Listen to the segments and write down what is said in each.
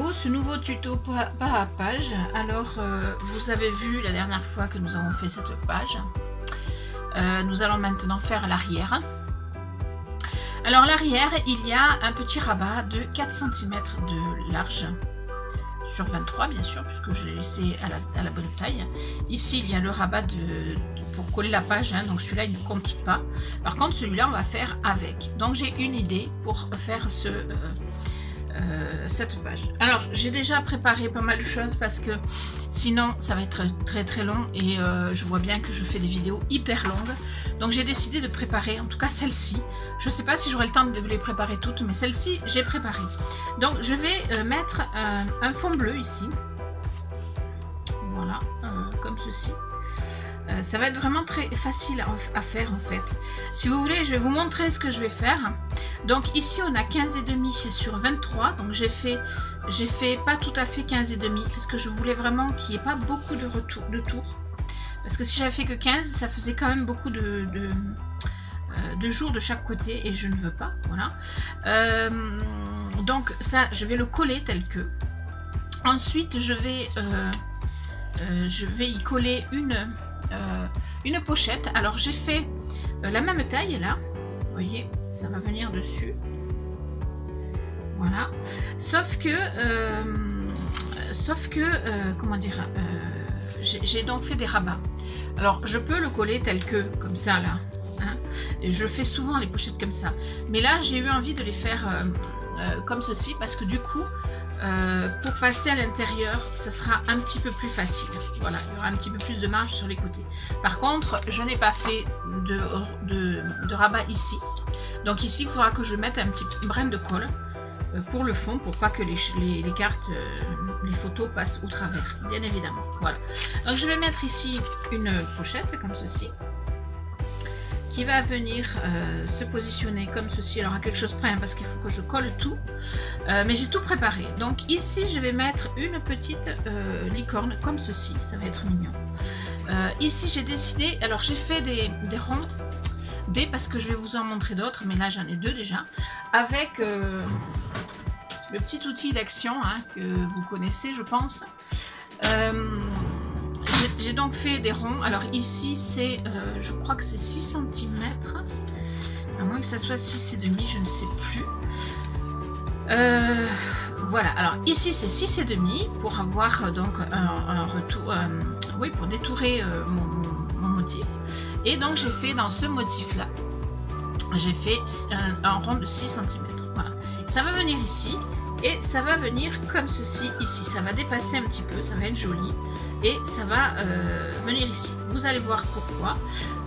vidéo, ce nouveau tuto pas à page. Alors vous avez vu la dernière fois que nous avons fait cette page. Nous allons maintenant faire l'arrière. Alors l'arrière, il y a un petit rabat de 4 cm de large sur 23 bien sûr, puisque je l'ai laissé à la bonne taille. Ici il y a le rabat pour coller la page, hein, donc celui-là il ne compte pas. Par contre celui-là on va faire avec. Donc j'ai une idée pour faire cette page. Alors j'ai déjà préparé pas mal de choses parce que sinon ça va être très long et je vois bien que je fais des vidéos hyper longues. Donc j'ai décidé de préparer, en tout cas celle-ci. Je ne sais pas si j'aurai le temps de les préparer toutes, mais celle-ci j'ai préparé. Donc je vais mettre un fond bleu ici. Voilà, comme ceci. Ça va être vraiment très facile à faire en fait. Si vous voulez, je vais vous montrer ce que je vais faire. Donc ici on a 15,5 sur 23. Donc j'ai fait pas tout à fait 15,5 parce que je voulais vraiment qu'il n'y ait pas beaucoup de tours. Parce que si j'avais fait que 15, ça faisait quand même beaucoup de jours de chaque côté et je ne veux pas. Voilà. Donc ça, je vais le coller tel que. Ensuite, je vais y coller une pochette. Alors j'ai fait la même taille là. Vous voyez, ça va venir dessus. Voilà. Sauf que comment dire, j'ai donc fait des rabats. Alors je peux le coller tel que, comme ça là, hein, et je fais souvent les pochettes comme ça, mais là j'ai eu envie de les faire comme ceci parce que du coup pour passer à l'intérieur ça sera un petit peu plus facile. Voilà, il y aura un petit peu plus de marge sur les côtés. Par contre je n'ai pas fait de rabat ici, donc ici il faudra que je mette un petit brin de colle pour le fond, pour pas que les cartes, les photos passent au travers, bien évidemment. Voilà. Donc je vais mettre ici une pochette comme ceci, qui va venir se positionner comme ceci. Alors à quelque chose près, hein, parce qu'il faut que je colle tout, mais j'ai tout préparé. Donc ici je vais mettre une petite licorne comme ceci, ça va être mignon. Ici j'ai décidé, alors j'ai fait des ronds, parce que je vais vous en montrer d'autres, mais là j'en ai deux déjà, avec le petit outil d'action hein, que vous connaissez je pense. J'ai donc fait des ronds. Alors ici c'est je crois que c'est 6 cm, à moins que ça soit 6,5, je ne sais plus. Voilà, alors ici c'est 6,5 pour avoir donc un retour, oui, pour détourer mon motif. Et donc j'ai fait dans ce motif là, j'ai fait un rond de 6 cm. Voilà, ça va venir ici et ça va venir comme ceci ici. Ça va dépasser un petit peu, ça va être joli et ça va venir ici. Vous allez voir pourquoi.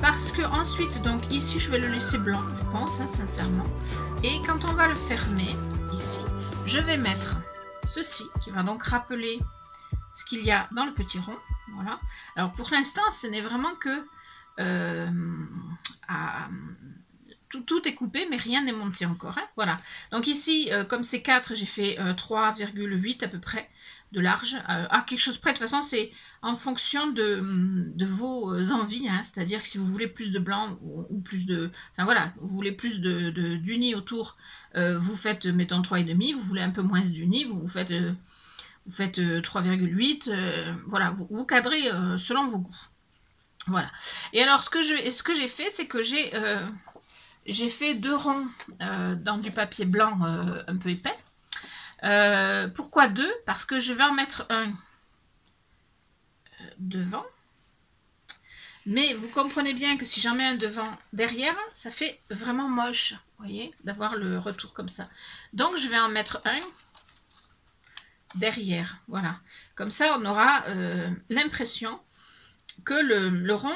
Parce que ensuite, donc ici je vais le laisser blanc, je pense, hein, sincèrement. Et quand on va le fermer ici, je vais mettre ceci qui va donc rappeler ce qu'il y a dans le petit rond. Voilà. Alors pour l'instant, ce n'est vraiment que tout est coupé mais rien n'est monté encore, hein. Voilà, donc ici comme c'est 4, j'ai fait 3,8 à peu près de large, à quelque chose près. De toute façon c'est en fonction de vos envies, hein. C'est-à-dire que si vous voulez plus de blanc ou plus de, enfin voilà, vous voulez plus d'uni autour, vous faites mettons 3,5, vous voulez un peu moins d'uni, vous faites 3,8, voilà, vous cadrez selon vos goûts. Voilà. Et alors ce que j'ai fait, c'est que j'ai fait 2 ronds dans du papier blanc un peu épais. Pourquoi 2? Parce que je vais en mettre un devant. Mais vous comprenez bien que si j'en mets un devant derrière, ça fait vraiment moche, vous voyez, d'avoir le retour comme ça. Donc je vais en mettre un derrière. Voilà. Comme ça, on aura l'impression que le rond,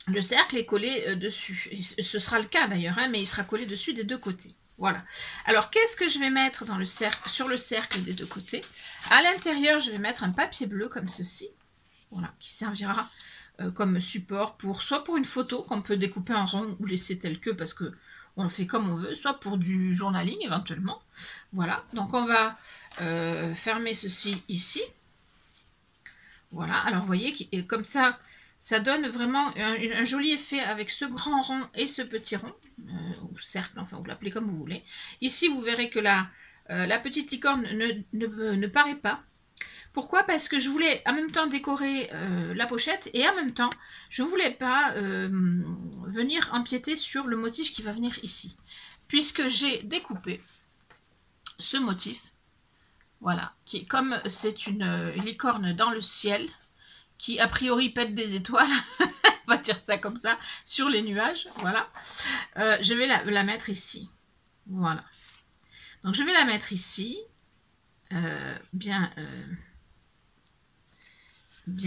le cercle est collé dessus. Ce sera le cas d'ailleurs, hein, mais il sera collé dessus des deux côtés. Voilà. Alors, qu'est-ce que je vais mettre dans le cercle, sur le cercle des deux côtés? À l'intérieur, je vais mettre un papier bleu comme ceci. Voilà, qui servira comme support soit pour une photo qu'on peut découper en rond ou laisser tel que parce que on le fait comme on veut, soit pour du journaling éventuellement. Voilà. Donc, on va fermer ceci ici. Voilà. Alors, vous voyez, comme ça. Ça donne vraiment un joli effet avec ce grand rond et ce petit rond, ou cercle, enfin vous l'appelez comme vous voulez. Ici, vous verrez que la petite licorne ne paraît pas. Pourquoi? Parce que je voulais en même temps décorer la pochette et en même temps, je ne voulais pas venir empiéter sur le motif qui va venir ici. Puisque j'ai découpé ce motif, voilà, qui comme c'est une licorne dans le ciel, qui a priori pète des étoiles, on va dire ça comme ça, sur les nuages, voilà. Je vais la mettre ici, voilà. Donc je vais la mettre ici, bien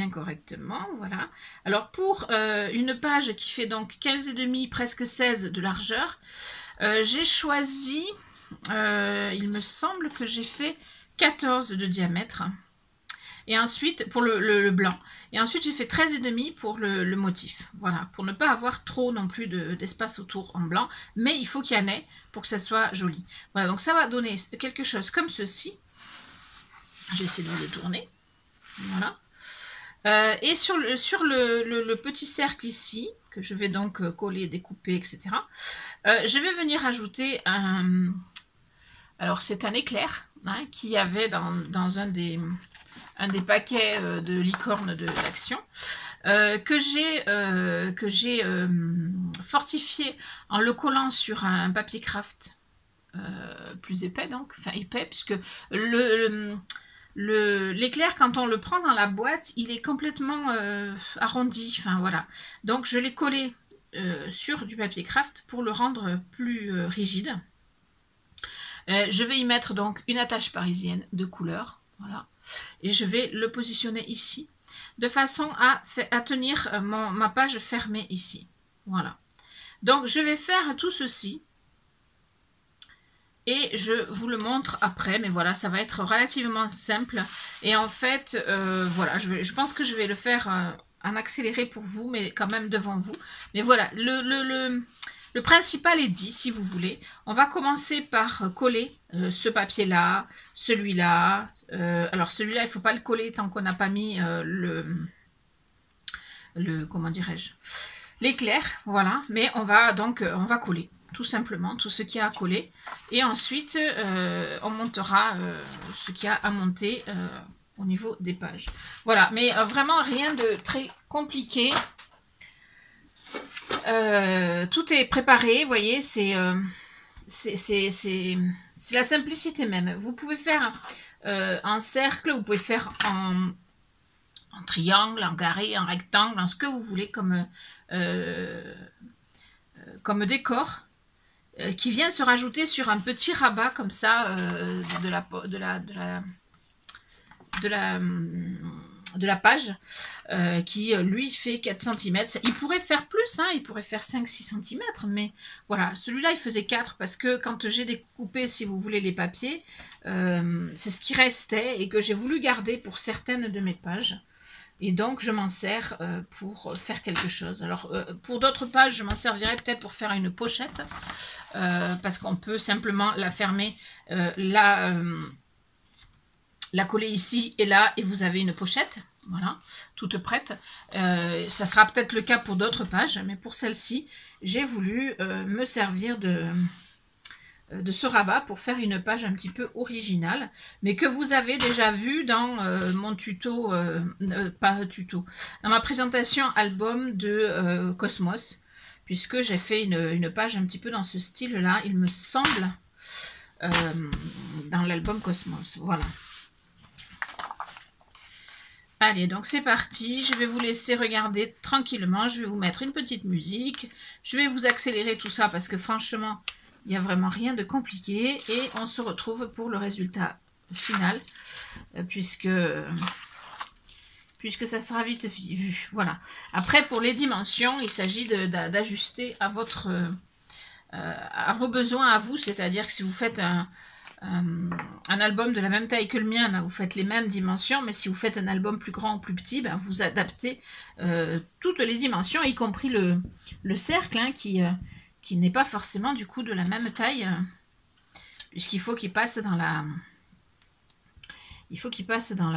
correctement, voilà. Alors pour une page qui fait donc 15,5, presque 16 de largeur, j'ai choisi, il me semble que j'ai fait 14 de diamètre. Et ensuite, pour le blanc. Et ensuite, j'ai fait 13,5 pour le motif. Voilà, pour ne pas avoir trop non plus d'espace autour en blanc. Mais il faut qu'il y en ait pour que ça soit joli. Voilà, donc ça va donner quelque chose comme ceci. Je vais essayer de le tourner. Voilà. Et sur le petit cercle ici, que je vais donc coller, découper, etc. Je vais venir ajouter un... Alors, c'est un éclair hein, qu'il y avait dans un des paquets de licorne de l'Action que j'ai fortifié en le collant sur un papier craft plus épais, donc, enfin épais, puisque l'éclair, quand on le prend dans la boîte, il est complètement arrondi, enfin voilà. Donc je l'ai collé sur du papier craft pour le rendre plus rigide. Je vais y mettre donc une attache parisienne de couleur, voilà. Et je vais le positionner ici, de façon à tenir ma page fermée ici. Voilà. Donc je vais faire tout ceci. Et je vous le montre après, mais voilà, ça va être relativement simple. Et en fait, voilà, je pense que je vais le faire en accéléré pour vous, mais quand même devant vous. Mais voilà, le principal est dit, si vous voulez. On va commencer par coller ce papier-là, celui-là. Alors celui-là, il ne faut pas le coller tant qu'on n'a pas mis comment dirais-je, l'éclair, voilà. Mais on va coller tout simplement tout ce qu'il y a à coller. Et ensuite, on montera ce qu'il y a à monter au niveau des pages. Voilà, mais vraiment rien de très compliqué. Tout est préparé, vous voyez, c'est la simplicité même. Vous pouvez faire en cercle, vous pouvez faire en triangle, en carré, en rectangle, en ce que vous voulez comme décor qui vient se rajouter sur un petit rabat comme ça de la page qui lui fait 4 cm. Il pourrait faire plus, hein, il pourrait faire 5-6 cm, mais voilà, celui-là il faisait 4 parce que quand j'ai découpé, si vous voulez, les papiers, c'est ce qui restait et que j'ai voulu garder pour certaines de mes pages. Et donc, je m'en sers pour faire quelque chose. Alors, pour d'autres pages, je m'en servirai peut-être pour faire une pochette. Parce qu'on peut simplement la fermer, la coller ici et là, et vous avez une pochette. Voilà, toute prête. Ça sera peut-être le cas pour d'autres pages, mais pour celle-ci, j'ai voulu me servir de ce rabat pour faire une page un petit peu originale, mais que vous avez déjà vu dans mon tuto, pas tuto, dans ma présentation album de Cosmos, puisque j'ai fait une page un petit peu dans ce style-là, il me semble, dans l'album Cosmos. Voilà. Allez, donc c'est parti, je vais vous laisser regarder tranquillement, je vais vous mettre une petite musique, je vais vous accélérer tout ça parce que franchement, il n'y a vraiment rien de compliqué et on se retrouve pour le résultat final puisque ça sera vite vu. Voilà. Après, pour les dimensions, il s'agit d'ajuster à vos besoins à vous, c'est-à-dire que si vous faites un album de la même taille que le mien, ben vous faites les mêmes dimensions, mais si vous faites un album plus grand ou plus petit, ben vous adaptez toutes les dimensions, y compris le cercle hein, qui n'est pas forcément du coup de la même taille, puisqu'il faut qu'il passe dans la...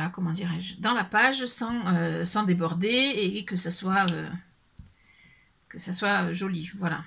comment dirais-je, dans la page sans déborder et que ça soit joli, voilà.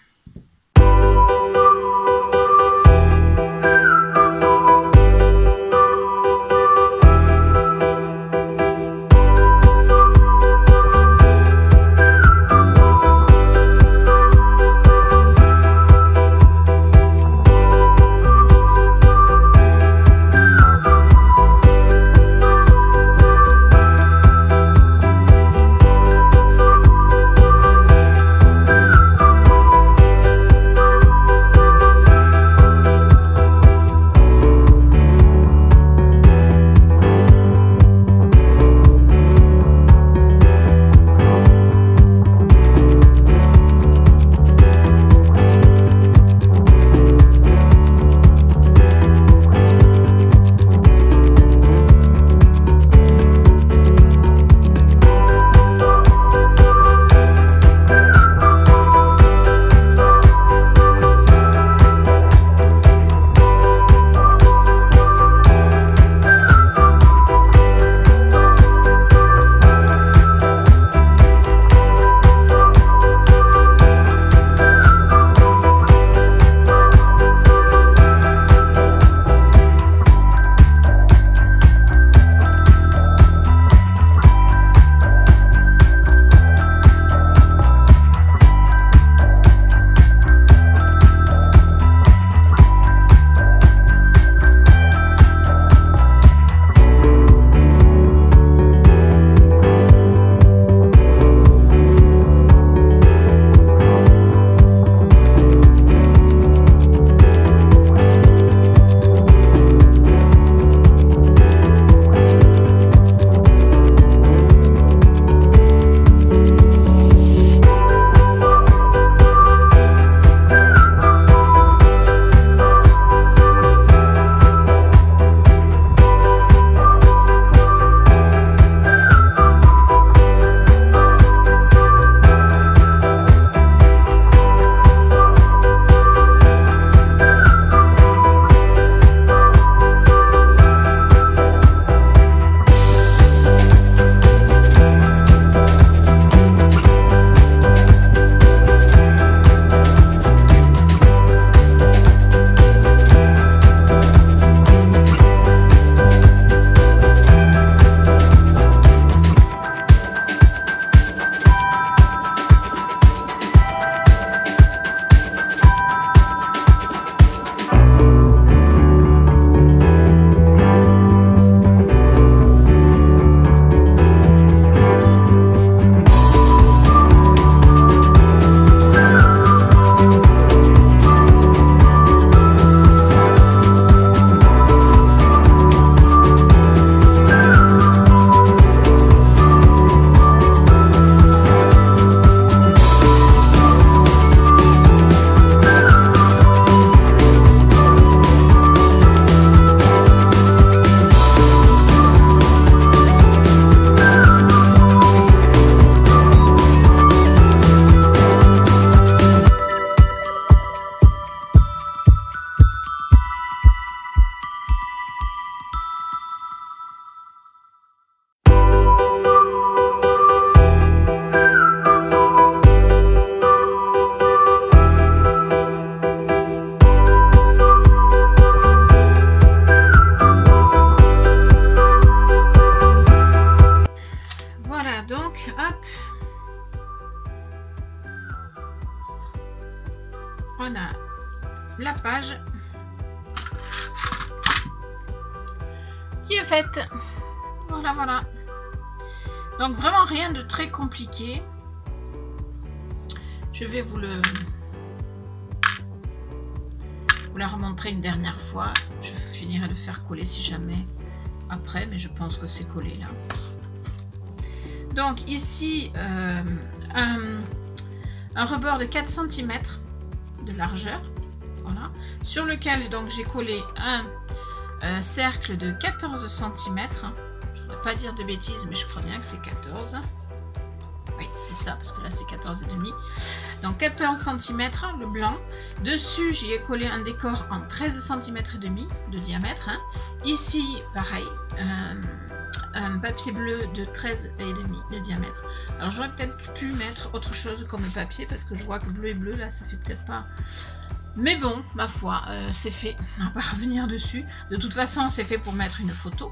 on a la page qui est faite. Voilà, voilà. Donc vraiment rien de très compliqué. Je vais vous la remontrer une dernière fois. Je finirai de faire coller si jamais après, mais je pense que c'est collé là. Donc ici un rebord de 4 cm de largeur, voilà, sur lequel donc j'ai collé un cercle de 14 cm. Je ne voudrais pas dire de bêtises, mais je crois bien que c'est 14. Oui, c'est ça, parce que là c'est 14,5. Donc 14 cm le blanc. Dessus, j'y ai collé un décor en 13 cm et demi de diamètre. Hein. Ici, pareil, un papier bleu de 13,5 de diamètre. Alors j'aurais peut-être pu mettre autre chose comme papier, parce que je vois que bleu et bleu, là, ça fait peut-être pas... Mais bon, ma foi, c'est fait. On va pas revenir dessus. De toute façon, c'est fait pour mettre une photo.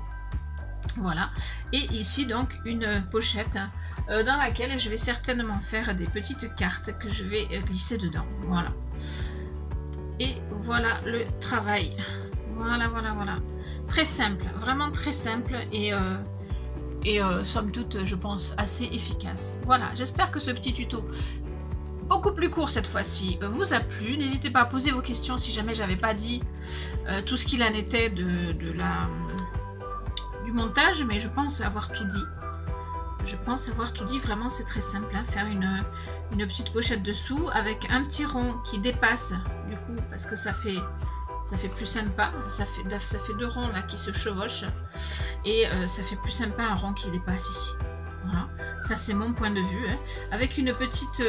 Voilà. Et ici, donc, une pochette dans laquelle je vais certainement faire des petites cartes que je vais glisser dedans. Voilà. Et voilà le travail. Voilà, voilà, voilà. Très simple. Vraiment très simple et somme toute, je pense, assez efficace. Voilà. J'espère que ce petit tuto, beaucoup plus court cette fois-ci, vous a plu. N'hésitez pas à poser vos questions si jamais j'avais pas dit tout ce qu'il en était du montage, mais je pense avoir tout dit. Je pense avoir tout dit. Vraiment, c'est très simple, hein, faire une petite pochette dessous avec un petit rond qui dépasse du coup, parce que ça fait plus sympa. Ça fait 2 ronds là qui se chevauchent et ça fait plus sympa un rond qui dépasse ici. Voilà, ça c'est mon point de vue, hein. Avec une petite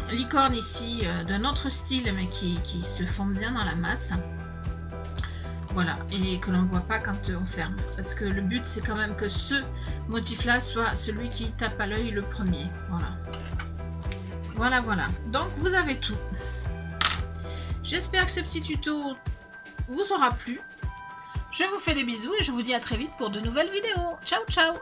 licorne ici d'un autre style, mais qui se fond bien dans la masse. Voilà, et que l'on ne voit pas quand on ferme, parce que le but c'est quand même que ce motif là soit celui qui tape à l'œil le premier. Voilà, voilà, voilà. Donc vous avez tout. J'espère que ce petit tuto vous aura plu. Je vous fais des bisous et je vous dis à très vite pour de nouvelles vidéos. Ciao, ciao.